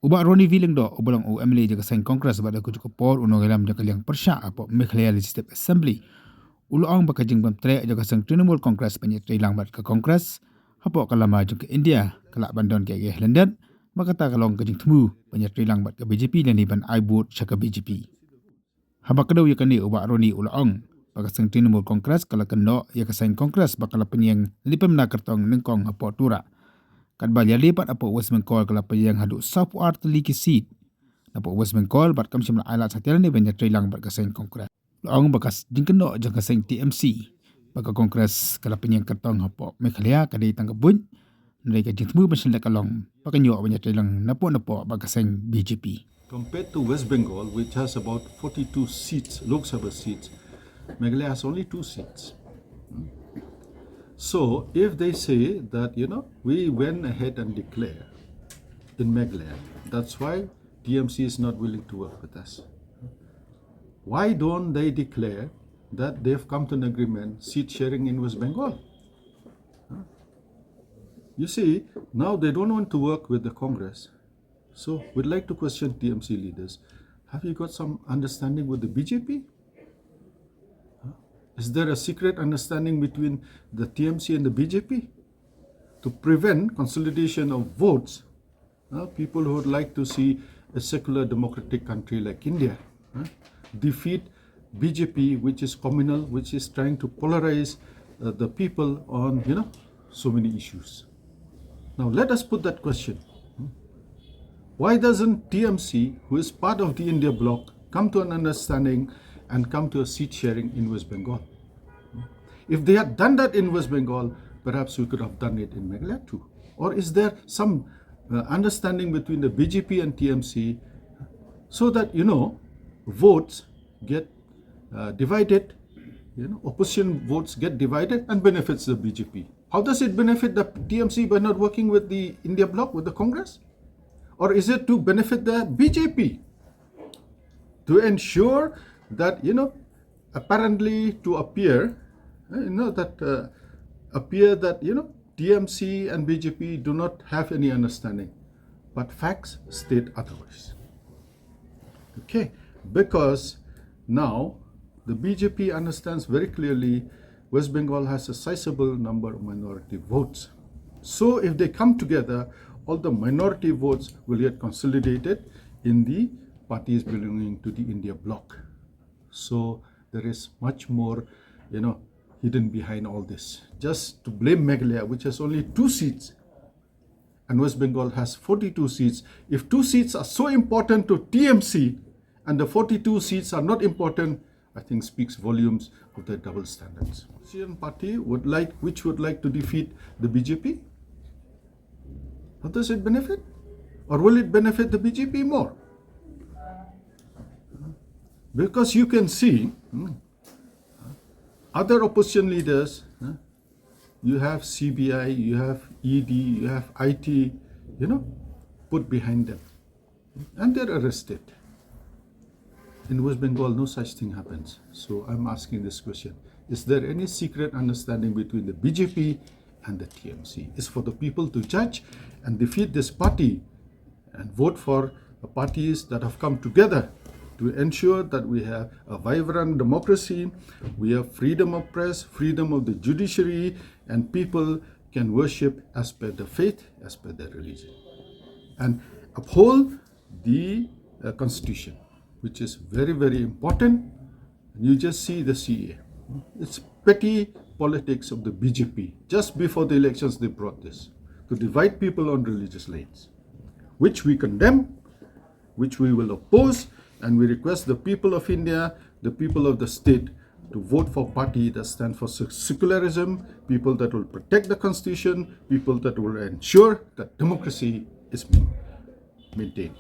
Uba Roni Viling do ubalang MLA jaga Seng Congress bada ku cukup por unogelam jaga liang persya apo Meghalaya Legislative Assembly. Uloang baka jingbam tre jaga Seng Trinamool Congress Iatrei langbat ke Congress hapo kalama ke India kalak bandon ke Lendan makata kalong ke jing temu Iatrei langbat ke BJP dan iban aibut syaka BJP. Haba kedau yakani uba Roni uloang baka Seng Trinamool Congress kalak Kynnoh ya ke Seng Congress bakal penyeng lipem na kertong nengkong hapo tura. Kat balia lipat apa West Bengal kalau yang hadu South Art League seat. Apa West Bengal bat kam simla alat satial ni banyak trilang bat kaseng kongres. Loang bakas jingkeno jang kaseng TMC. Baka kongres kalau penyang kertong apa Meghalaya kadai tanggap bun. Mereka jintmu bersendak kalong. Baka nyok banyak trilang napo baka kaseng BJP. Compared to West Bengal, which has about 42 seats, Lok Sabha seats, Meghalaya has only 2 seats. So, if they say that, we went ahead and declared in Meghalaya, that's why TMC is not willing to work with us. Why don't they declare that they've come to an agreement, seat sharing in West Bengal? You see, now they don't want to work with the Congress. So, we'd like to question TMC leaders. Have you got some understanding with the BJP? Is there a secret understanding between the TMC and the BJP to prevent consolidation of votes? People who would like to see a secular democratic country like India defeat BJP, which is communal, which is trying to polarize the people on so many issues. Now let us put that question. Why doesn't TMC, who is part of the India bloc, come to an understanding and come to a seat sharing in West Bengal? If they had done that in West Bengal, perhaps we could have done it in Meghalaya too. Or is there some understanding between the BJP and TMC so that, votes get divided, opposition votes get divided and benefits the BJP? How does it benefit the TMC by not working with the India bloc, with the Congress? Or is it to benefit the BJP? To ensure that, apparently to appear, TMC and BJP do not have any understanding. But facts state otherwise. Okay, because now the BJP understands very clearly West Bengal has a sizable number of minority votes. So if they come together, all the minority votes will get consolidated in the parties belonging to the India bloc. So there is much more, hidden behind all this. Just to blame Meghalaya, which has only 2 seats, and West Bengal has 42 seats. If 2 seats are so important to TMC, and the 42 seats are not important, I think speaks volumes of their double standards. Opposition party would like to defeat the BJP. How does it benefit? Or will it benefit the BJP more? Because you can see other opposition leaders, you have CBI, you have ED, you have IT, put behind them. And they're arrested. In West Bengal, no such thing happens. So I'm asking this question. Is there any secret understanding between the BJP and the TMC? It's for the people to judge and defeat this party and vote for parties that have come together to ensure that we have a vibrant democracy, we have freedom of press, freedom of the judiciary, and people can worship as per the faith, as per their religion. And uphold the constitution, which is very, very important. You just see the CA. It's petty politics of the BJP. Just before the elections, they brought this to divide people on religious lines, which we condemn, which we will oppose, and we request the people of India, the people of the state, to vote for party that stand for secularism, people that will protect the constitution, people that will ensure that democracy is maintained.